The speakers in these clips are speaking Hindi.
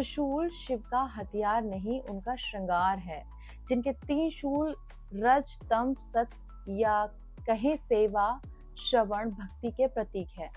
त्रिशूल शिव का हथियार नहीं, उनका श्रृंगार है। जिनके 3 शूल रज, तम, सत या कहें सेवा, श्रवण, भक्ति के प्रतीक है।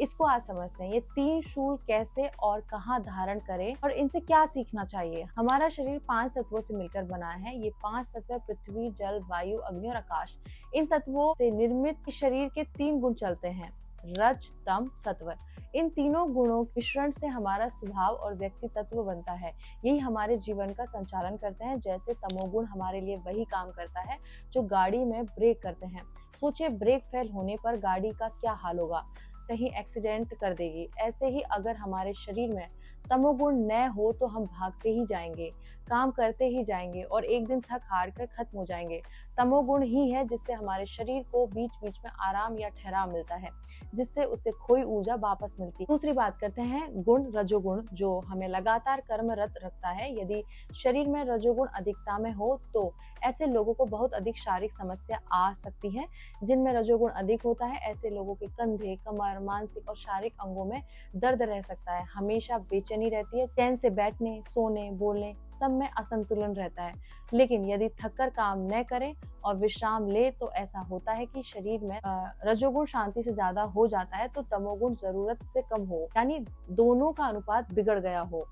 इसको आज समझते हैं, ये 3 शूल कैसे और कहाँ धारण करें और इनसे क्या सीखना चाहिए। हमारा शरीर 5 तत्वों से मिलकर बना है। ये 5 तत्व पृथ्वी, जल, वायु, अग्नि और आकाश। इन तत्वों से निर्मित शरीर के 3 गुण चलते हैं, रज, तम, सत्व। इन तीनों गुणों के मिश्रण से हमारा स्वभाव और व्यक्ति तत्व बनता है। यही हमारे जीवन का संचालन करते हैं। जैसे तमोगुण हमारे लिए वही काम करता है जो गाड़ी में ब्रेक करते हैं। सोचिए, ब्रेक फेल होने पर गाड़ी का क्या हाल होगा, कहीं एक्सीडेंट कर देगी। ऐसे ही अगर हमारे शरीर में तमोगुण न हो तो हम भागते ही जाएंगे, काम करते ही जाएंगे और एक दिन थक हार कर खत्म हो जाएंगे। तमोगुण ही है जिससे हमारे शरीर को बीच बीच में आराम या ठहराव मिलता है, जिससे उसे खोई ऊर्जा वापस मिलती है। दूसरी बात करते हैं गुण रजोगुण, जो हमें लगातार कर्मरत रखता है। यदि शरीर में रजोगुण अधिकता में हो तो ऐसे लोगों को बहुत अधिक शारीरिक समस्या आ सकती है। जिनमें रजोगुण अधिक होता है ऐसे लोगों के कंधे, कमर, मानसिक और शारीरिक अंगों में दर्द रह सकता है। हमेशा बेचैनी रहती है, चैन से बैठने, सोने, बोलने सब में असंतुलन रहता है। लेकिन यदि थककर काम न करें और विश्राम ले तो ऐसा होता है कि शरीर में रजोगुण शांति से ज्यादा हो जाता है तो तमोगुण जरूरत से कम हो, यानी दोनों का अनुपात बिगड़ गया हो।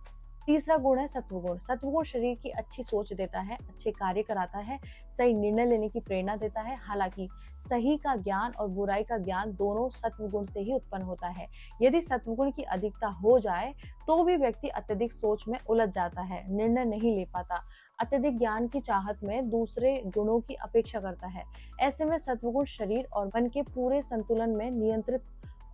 तीसरा गुण है सत्वगुण। सत्वगुण शरीर की अच्छी सोच देता है, अच्छे कार्य कराता है, सही निर्णय लेने की प्रेरणा देता है। हालांकि सही का ज्ञान और बुराई का ज्ञान दोनों सत्वगुण से ही उत्पन्न होता है। यदि सत्वगुण की अधिकता हो जाए तो भी व्यक्ति अत्यधिक सोच में उलझ जाता है, निर्णय नहीं ले पाता, अत्यधिक ज्ञान की चाहत में दूसरे गुणों की अपेक्षा करता है। ऐसे में सत्वगुण शरीर और मन के पूरे संतुलन में नियंत्रित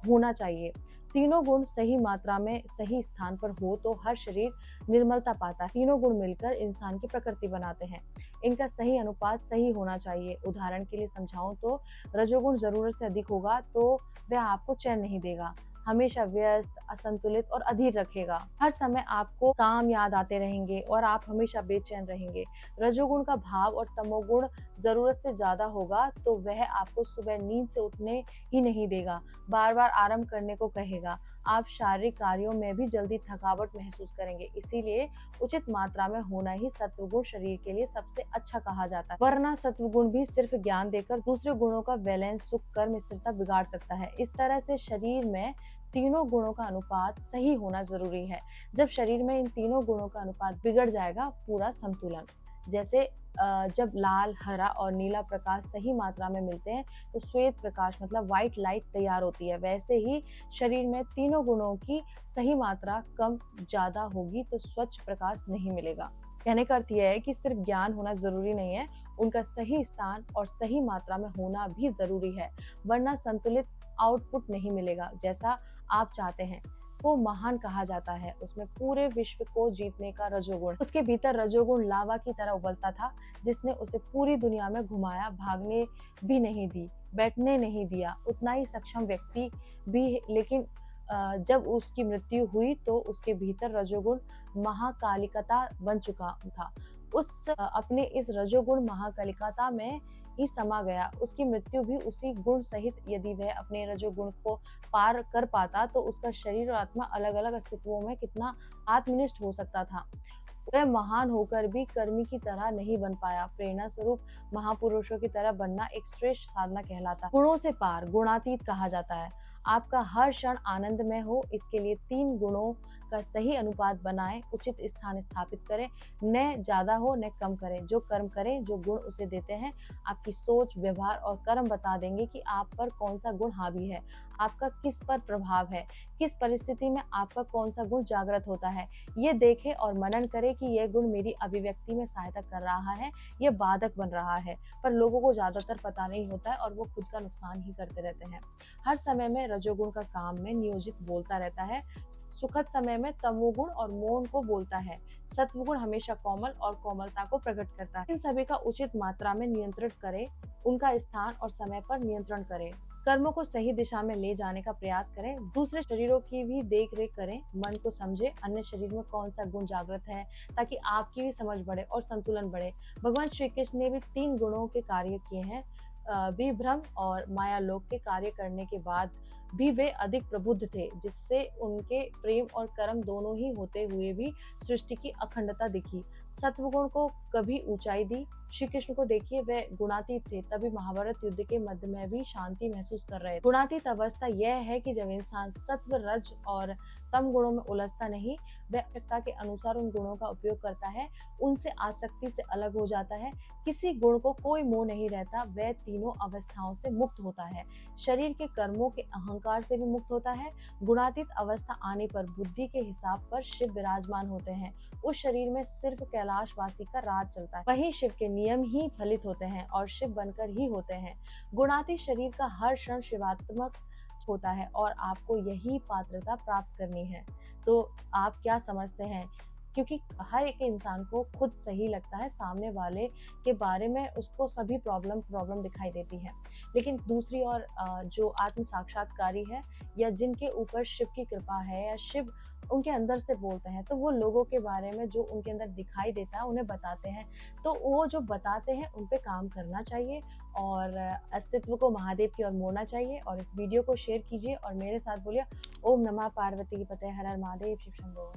होना चाहिए। तीनों गुण सही मात्रा में सही स्थान पर हो तो हर शरीर निर्मलता पाता है। तीनों गुण मिलकर इंसान की प्रकृति बनाते हैं। इनका सही अनुपात सही होना चाहिए। उदाहरण के लिए समझाऊं तो रजोगुण जरूरत से अधिक होगा तो वह आपको चैन नहीं देगा, हमेशा व्यस्त, असंतुलित और अधीर रखेगा। हर समय आपको काम याद आते रहेंगे और आप हमेशा बेचैन रहेंगे। रजोगुण का भाव और तमोगुण जरूरत से ज्यादा होगा तो वह आपको सुबह नींद से उठने ही नहीं देगा, बार बार आराम करने को कहेगा। आप शारीरिक कार्यों में भी जल्दी थकावट महसूस करेंगे। इसीलिए उचित मात्रा में होना ही सत्वगुण शरीर के लिए सबसे अच्छा कहा जाता है। वरना सत्वगुण भी सिर्फ ज्ञान देकर दूसरे गुणों का बैलेंस, सुख, कर्म, स्थिरता बिगाड़ सकता है। इस तरह से शरीर में तीनों गुणों का अनुपात सही होना जरूरी है। जब शरीर में इन तीनों गुणों का अनुपात बिगड़ जाएगा, पूरा संतुलन, जैसे जब लाल, हरा और नीला प्रकाश सही मात्रा में मिलते हैं तो श्वेत प्रकाश मतलब व्हाइट लाइट तैयार होती है। वैसे ही शरीर में तीनों गुणों की सही मात्रा कम ज्यादा होगी तो स्वच्छ प्रकाश नहीं मिलेगा। कहने का अर्थ यह है कि सिर्फ ज्ञान होना जरूरी नहीं है, उनका सही स्थान और सही मात्रा में होना भी जरूरी है, वरना संतुलित आउटपुट नहीं मिलेगा जैसा आप चाहते हैं। वो महान कहा जाता है, उसमें पूरे विश्व को जीतने का रजोगुण। उसके भीतर रजोगुण लावा की तरह उबलता था जिसने उसे पूरी दुनिया में घुमाया, भागने भी नहीं दी, बैठने नहीं दिया। उतना ही सक्षम व्यक्ति भी, लेकिन जब उसकी मृत्यु हुई तो उसके भीतर रजोगुण महाकालिकता बन चुका था। उस अपने इस रजोगुण महाकालिकता में ही समा गया। उसकी मृत्यु भी उसी गुण सहित, यदि वह अपने रजोगुण को पार कर पाता तो उसका शरीर और आत्मा अलग अलग अस्तित्वों में कितना आत्मनिष्ठ हो सकता था। वह महान होकर भी कर्मी की तरह नहीं बन पाया। प्रेरणा स्वरूप महापुरुषों की तरह बनना एक श्रेष्ठ साधना कहलाता है। गुणों से पार, गुणातीत कहा जाता है। आपका हर क्षण आनंदमय हो, इसके लिए 3 गुणों का सही अनुपात बनाएं, उचित स्थान स्थापित करें, न ज्यादा हो न कम करें। जो कर्म करें, जो गुण उसे देते हैं, आपकी सोच, व्यवहार और कर्म बता देंगे कि आप पर कौन सा गुण हावी है, आपका किस पर प्रभाव है, किस परिस्थिति में आपका कौन सा गुण जागृत होता है। ये देखें और मनन करें कि यह गुण मेरी अभिव्यक्ति में सहायता कर रहा है, यह बाधक बन रहा है। पर लोगों को ज्यादातर पता नहीं होता है और वो खुद का नुकसान ही करते रहते हैं। हर समय में रजोगुण का काम में नियोजित बोलता रहता है, सुखद समय में तमोगुण और मौन को बोलता है। सत्वगुण हमेशा कोमल और कोमलता को प्रकट करता है। इन सभी का उचित मात्रा में नियंत्रण करें, उनका स्थान और समय पर नियंत्रण करें। कर्मों को सही दिशा में ले जाने का प्रयास करें। दूसरे शरीरों की भी देख रेख करें, मन को समझे अन्य शरीर में कौन सा गुण जागृत है, ताकि आपकी भी समझ बढ़े और संतुलन बढ़े। भगवान श्री कृष्ण ने भी 3 गुणों के कार्य किए हैं। विभ्रम और माया लोक के कार्य करने के बाद भी वे अधिक प्रबुद्ध थे, जिससे उनके प्रेम और कर्म दोनों ही होते हुए भी सृष्टि की अखंडता दिखी। सत्वगुण को कभी ऊंचाई दी। श्री कृष्ण को देखिए, वे गुणातीत थे, तभी महाभारत युद्ध के मध्य में भी शांति महसूस कर रहे थे। गुणातीत अवस्था यह है कि जब इंसान सत्व, रज और तम गुणों में उलझता नहीं, वह आवश्यकता के अनुसार उन गुणों का उपयोग करता है, उनसे आसक्ति से अलग हो जाता है, किसी गुण को कोई मोह नहीं रहता, वह तीनों अवस्थाओं से मुक्त होता है, शरीर के कर्मों के अहंकार से भी मुक्त होता है। गुणातीत अवस्था आने पर बुद्धि के हिसाब पर शिव विराजमान होते हैं। उस शरीर में सिर्फ कैलाशवासी का राज चलता है, वही शिव के नियम ही फलित होते हैं और शिव बनकर ही होते हैं। गुणातीत शरीर का हर क्षण शिवात्मक होता है और आपको यही पात्रता प्राप्त करनी है। तो आप क्या समझते हैं? क्योंकि हर एक इंसान को खुद सही लगता है, सामने वाले के बारे में उसको सभी प्रॉब्लम दिखाई देती है, लेकिन दूसरी ओर जो आत्म साक्षात्कारी है या जिनके ऊपर शिव की कृपा है या शिव उनके अंदर से बोलते हैं, तो वो लोगों के बारे में जो उनके अंदर दिखाई देता है उन्हें बताते हैं। तो वो जो बताते हैं उन पे काम करना चाहिए और अस्तित्व को महादेव की ओर मोड़ना चाहिए। और इस वीडियो को शेयर कीजिए और मेरे साथ बोलिए ओम नमः पार्वती पते हर हर महादेव शिव शंभो।